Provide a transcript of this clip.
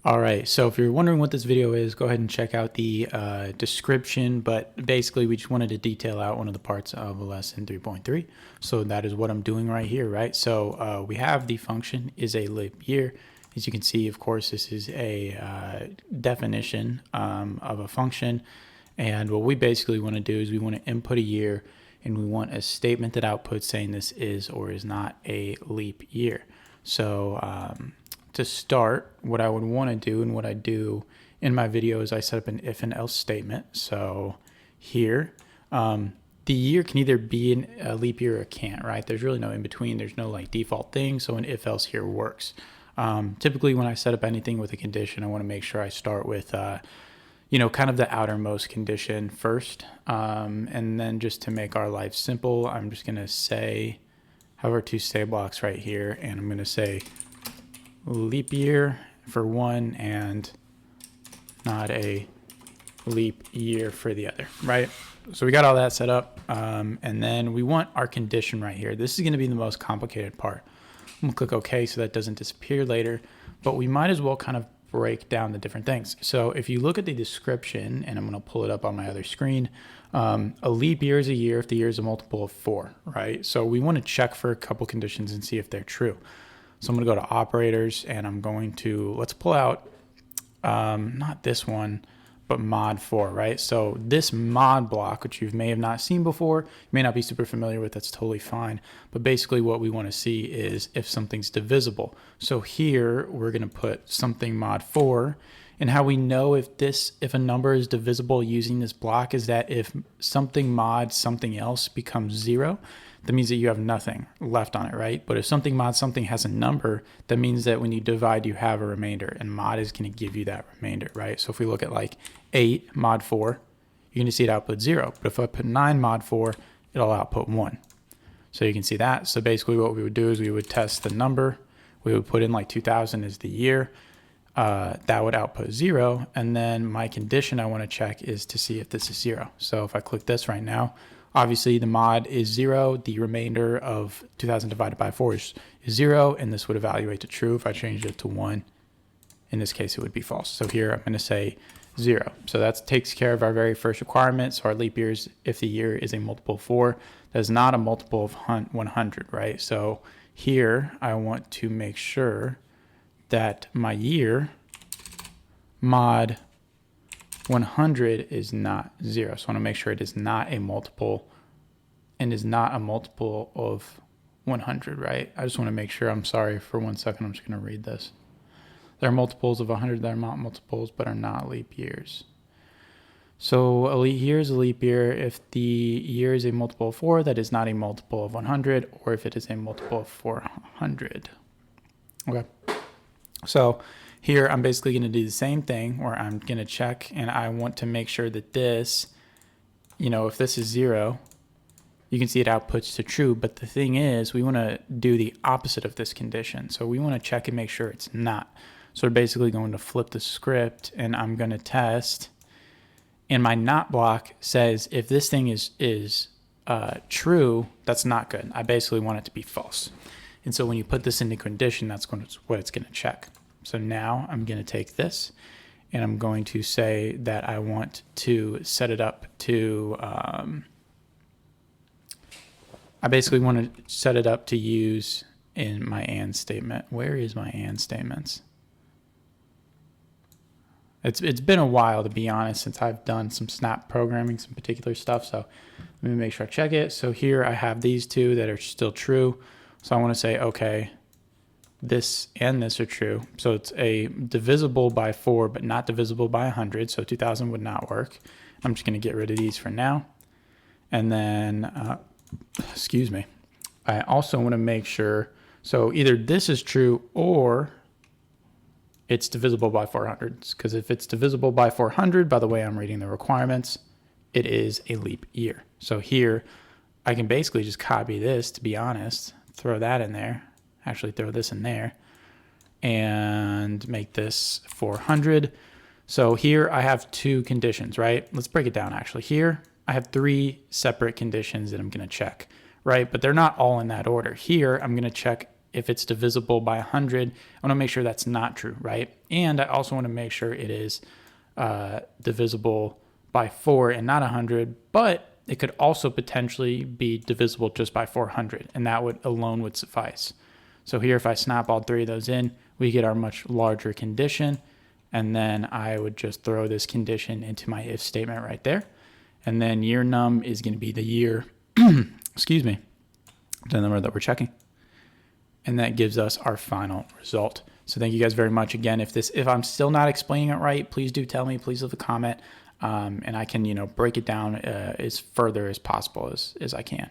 All right, so if you're wondering what this video is, go ahead and check out the description, but basically we just wanted to detail out one of the parts of lesson 3.3. So that is what I'm doing right here, right? So we have the function is a leap year. As you can see, of course, this is a definition of a function. And what we basically want to do is we want to input a year and we want a statement that outputs saying this is or is not a leap year. So to start, what I would want to do and what I do in my video is I set up an if and else statement. So here, the year can either be a leap year or it can't, right? There's really no in between. There's no like default thing. So an if else here works. Typically when I set up anything with a condition, I want to make sure I start with, kind of the outermost condition first. And then just to make our life simple, I'm just going to say, have our two say blocks right here. And I'm going to say leap year for one and not a leap year for the other, right? So we got all that set up. And then we want our condition right here. This is going to be the most complicated part. I'm gonna click OK so that doesn't disappear later, but we might as well kind of break down the different things. So if you look at the description, and I'm going to pull it up on my other screen, a leap year is a year if the year is a multiple of 4, right? So we want to check for a couple conditions and see if they're true. So I'm going to go to operators and I'm going to, let's pull out, not this one, but mod 4, right? So this mod block, which you may have not seen before, you may not be super familiar with, that's totally fine. But basically what we want to see is if something's divisible. So here we're going to put something mod 4. And how we know if a number is divisible using this block is that if something mod something else becomes 0, that means that you have nothing left on it, right? But if something mod something has a number, that means that when you divide, you have a remainder, and mod is going to give you that remainder, right? So if we look at like 8 mod 4, you're going to see it output 0. But if I put 9 mod 4, it'll output 1. So you can see that. So basically what we would do is we would test the number. We would put in like 2000 as the year. That would output 0. And then my condition I want to check is to see if this is 0. So if I click this right now, obviously the mod is 0. The remainder of 2000 divided by 4 is 0. And this would evaluate to true. If I changed it to 1, in this case, it would be false. So here I'm going to say 0. So that takes care of our very first requirement. So our leap years, if the year is a multiple of 4, that's not a multiple of 100, right? So here I want to make sure that my year mod 100 is not 0. So I want to make sure it is not a multiple and is not a multiple of 100, right? I just want to make sure. I'm sorry for 1 second. I'm just going to read this. There are multiples of 100 that are not multiples but are not leap years. So a leap year is a leap year if the year is a multiple of 4 that is not a multiple of 100, or if it is a multiple of 400. Okay. So here I'm basically going to do the same thing where I'm going to check, and I want to make sure that this, if this is 0, you can see it outputs to true. But the thing is, we want to do the opposite of this condition. So we want to check and make sure it's not. So we're basically going to flip the script, and I'm going to test. And my not block says if this thing is true, that's not good. I basically want it to be false. And so when you put this into condition, that's what it's going to check. So now I'm going to take this and I'm going to say that I want to set it up to, I basically want to set it up to use in my and statement. Where is my and statements? It's been a while, to be honest, since I've done some snap programming, some particular stuff. So let me make sure I check it. So here I have these two that are still true. So I want to say, okay, this and this are true. So it's a divisible by 4, but not divisible by 100. So 2000 would not work. I'm just going to get rid of these for now. And then, excuse me, I also want to make sure, so either this is true or it's divisible by 400. Because if it's divisible by 400, by the way I'm reading the requirements, it is a leap year. So here I can basically just copy this, to be honest, throw that in there, actually throw this in there, and make this 400. So here I have 2 conditions, right? Let's break it down actually. Here I have 3 separate conditions that I'm going to check, right? But they're not all in that order. Here I'm going to check if it's divisible by 100, I want to make sure that's not true, right? And I also want to make sure it is divisible by 4 and not 100, but it could also potentially be divisible just by 400, and that would alone would suffice. So here, if I snap all three of those in, we get our much larger condition, and then I would just throw this condition into my if statement right there. And then year num is going to be the year, excuse me, the number that we're checking. And that gives us our final result. So thank you guys very much. Again, if I'm still not explaining it right, please do tell me, please leave a comment. And I can, break it down as further as possible as I can.